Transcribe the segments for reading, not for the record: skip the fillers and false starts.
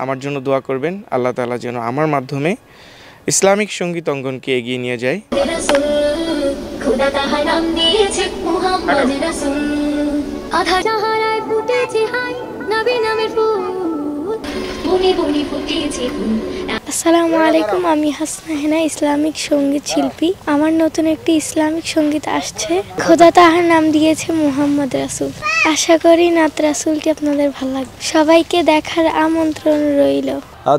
আমার জন্য দোয়া করবেন, আল্লাহ তাআলা যেন আমার মাধ্যমে ইসলামিক সঙ্গীত অঙ্গনকে এগিয়ে নিয়ে যায়। খোদা তাহার নাম দিয়েছে মুহাম্মদ রাসূল, আধা জাহারায় ফুটেছে হাই নবী নামের ফুল, বনে বনে ফুটেছে ফুল। আসসালামু আলাইকুম, আমি হাসনা হেনা, ইসলামিক সঙ্গীত শিল্পী। আমার নতুন একটি ইসলামিক সঙ্গীত আসছে, খোদা তাহার নাম দিয়েছে মুহাম্মদ রাসূল। আশা করি নাত রাসূলটি আপনাদের ভালো লাগবে। সবাইকে দেখার আমন্ত্রণ রইল।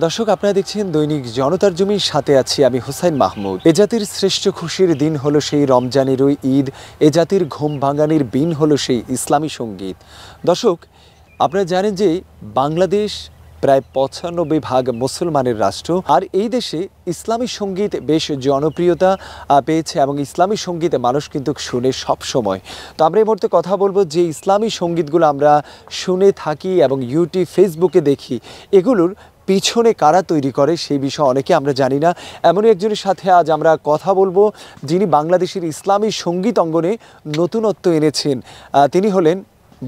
দর্শক, আপনারা দেখছেন দৈনিক জনতার জমির সাথে আছি আমি হুসাইন মাহমুদ। এ জাতির শ্রেষ্ঠ খুশির দিন হলো সেই রমজানেরই ঈদ, এ জাতির ঘুম ভাঙানির দিন হলো সেই ইসলামী সঙ্গীত। দর্শক, আপনারা জানেন যে বাংলাদেশ প্রায় 95% মুসলমানের রাষ্ট্র, আর এই দেশে ইসলামী সঙ্গীত বেশ জনপ্রিয়তা পেয়েছে এবং ইসলামী সঙ্গীত মানুষ কিন্তু শুনে সব সময়। তো আমরা এই মুহূর্তে কথা বলবো যে ইসলামী সঙ্গীতগুলো আমরা শুনে থাকি এবং ইউটিউব ফেসবুকে দেখি, এগুলোর পিছনে কারা তৈরি করে সেই বিষয়ে অনেকে আমরা জানি না। এমনই একজনের সাথে আজ আমরা কথা বলবো যিনি বাংলাদেশের ইসলামী সঙ্গীত অঙ্গনে নতুনত্ব এনেছেন। তিনি হলেন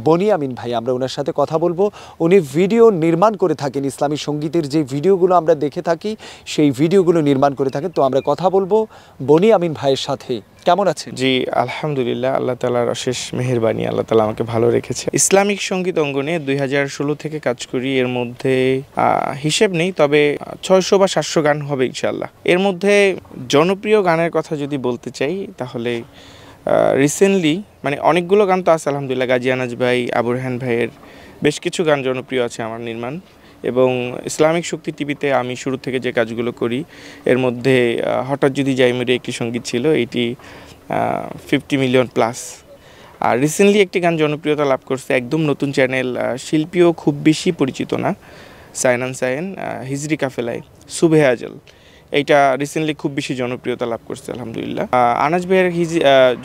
বনি আমিন ভাই। আমরা ওনার সাথে কথা বলবো। উনি ভিডিও নির্মাণ করে থাকেন, ইসলামী সঙ্গীতের যে ভিডিওগুলো আমরা দেখে থাকি সেই ভিডিওগুলো নির্মাণ করে থাকেন। তো আমরা কথা বলবো বনি আমিন ভাইয়ের সাথে। কেমন আছেন? জি আলহামদুলিল্লাহ, আল্লাহ তাআলার অশেষ মেহেরবানি, আল্লাহ তাআলা আমাকে ভালো রেখেছে। ইসলামিক সঙ্গীত অঙ্গনে 2016 থেকে কাজ করি। এর মধ্যে হিসেব নেই, তবে 600 বা 700 গান হবে ইনশাআল্লাহ। এর মধ্যে জনপ্রিয় গানের কথা যদি বলতে চাই তাহলে রিসেন্টলি অনেকগুলো গান তো আছে আলহামদুলিল্লাহ। গাজী আনাজ ভাই, আবু রায়হান ভাইয়ের বেশ কিছু গান জনপ্রিয় আছে আমার নির্মাণ। এবং ইসলামিক শক্তি টিভিতে আমি শুরু থেকে যে কাজগুলো করি এর মধ্যে হঠাৎ যদি যাই মেরে একটি সঙ্গীত ছিল, এটি 50 মিলিয়ন প্লাস। আর রিসেন্টলি একটি গান জনপ্রিয়তা লাভ করছে, একদম নতুন চ্যানেল, শিল্পীও খুব বেশি পরিচিত না, সায়নান সায়েন, হিজরি কাফেলায় সুবে আজল। এইটা রিসেন্টলি খুব বেশি জনপ্রিয়তা লাভ করছে আলহামদুলিল্লাহ। আনাজ ভাইয়ের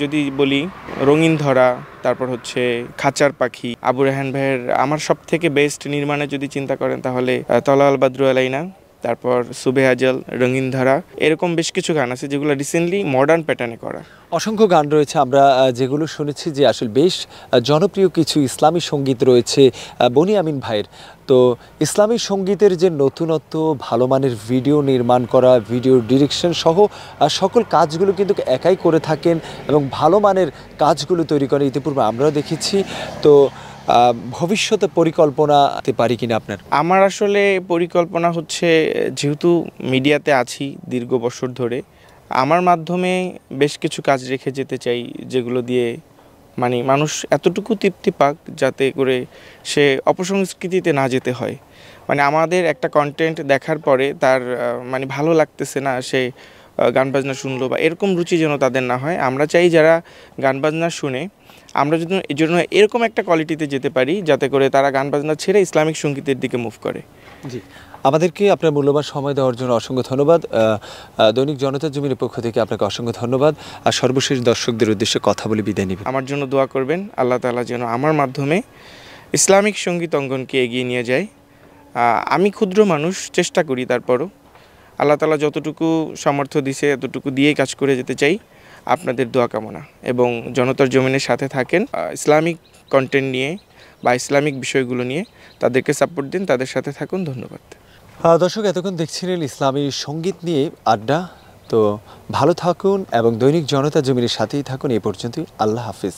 যদি বলি রঙিন ধরা, তারপর হচ্ছে খাঁচার পাখি। আবু রায়হান ভাইয়ের আমার সব থেকে বেস্ট নির্মাণে যদি চিন্তা করেন তাহলে তলা আল বাদরু আলাইনা, তারপর সুবে আজল, রঙিন ধারা, এরকম বেশ কিছু গান আছে যেগুলো রিসেন্টলি মডার্ন প্যাটার্নে করা। অসংখ্য গান রয়েছে, আমরা যেগুলো শুনেছি যে আসলে বেশ জনপ্রিয় কিছু ইসলামী সঙ্গীত রয়েছে বনি আমিন ভাইয়ের। তো ইসলামী সঙ্গীতের যে নতুনত্ব, ভালো মানের ভিডিও নির্মাণ করা, ভিডিও ডিরেকশন সহ সকল কাজগুলো কিন্তু একাই করে থাকেন এবং ভালো মানের কাজগুলো তৈরি করে ইতিপূর্বে আমরাও দেখেছি। তো ভবিষ্যতে পরিকল্পনা পারি কিনা আপনার? আমার আসলে পরিকল্পনা হচ্ছে, যেহেতু মিডিয়াতে আছি দীর্ঘ বছর ধরে, আমার মাধ্যমে বেশ কিছু কাজ রেখে যেতে চাই যেগুলো দিয়ে মানুষ এতটুকু তৃপ্তি পাক যাতে করে সে অপসংস্কৃতিতে না যেতে হয়। আমাদের একটা কন্টেন্ট দেখার পরে তার ভালো লাগতেছে না, সে গান বাজনা শুনলো বা এরকম রুচি যেন তাদের না হয়। আমরা চাই যারা গান বাজনা শুনে আমরা যদি এই জন্য এরকম একটা কোয়ালিটিতে যেতে পারি যাতে করে তারা গান বাজনা ছেড়ে ইসলামিক সঙ্গীতের দিকে মুভ করে। জি, আমাদেরকে আপনার মূল্যবান সময় দেওয়ার জন্য অসংখ্য ধন্যবাদ। দৈনিক জনতার জমির পক্ষ থেকে আপনাকে অসংখ্য ধন্যবাদ। আর সর্বশেষ দর্শকদের উদ্দেশ্যে কথা বলে বিদায় নেবেন। আমার জন্য দোয়া করবেন, আল্লাহ তাআলা যেন আমার মাধ্যমে ইসলামিক সঙ্গীত অঙ্গনকে এগিয়ে নিয়ে যায়। আমি ক্ষুদ্র মানুষ, চেষ্টা করি, তারপরও আল্লাহ তাআলা যতটুকু সামর্থ্য দিছে এতটুকু দিয়েই কাজ করে যেতে চাই। আপনাদের দোয়া কামনা এবং জনতার জমিনের সাথে থাকেন, ইসলামিক কন্টেন্ট নিয়ে বা ইসলামিক বিষয়গুলো নিয়ে তাদেরকে সাপোর্ট দিন, তাদের সাথে থাকুন। ধন্যবাদ। দর্শক, এতক্ষণ দেখছিলেন ইসলামী সঙ্গীত নিয়ে আড্ডা। তো ভালো থাকুন এবং দৈনিক জনতা জমিনের সাথেই থাকুন। এই পর্যন্তই, আল্লাহ হাফিজ।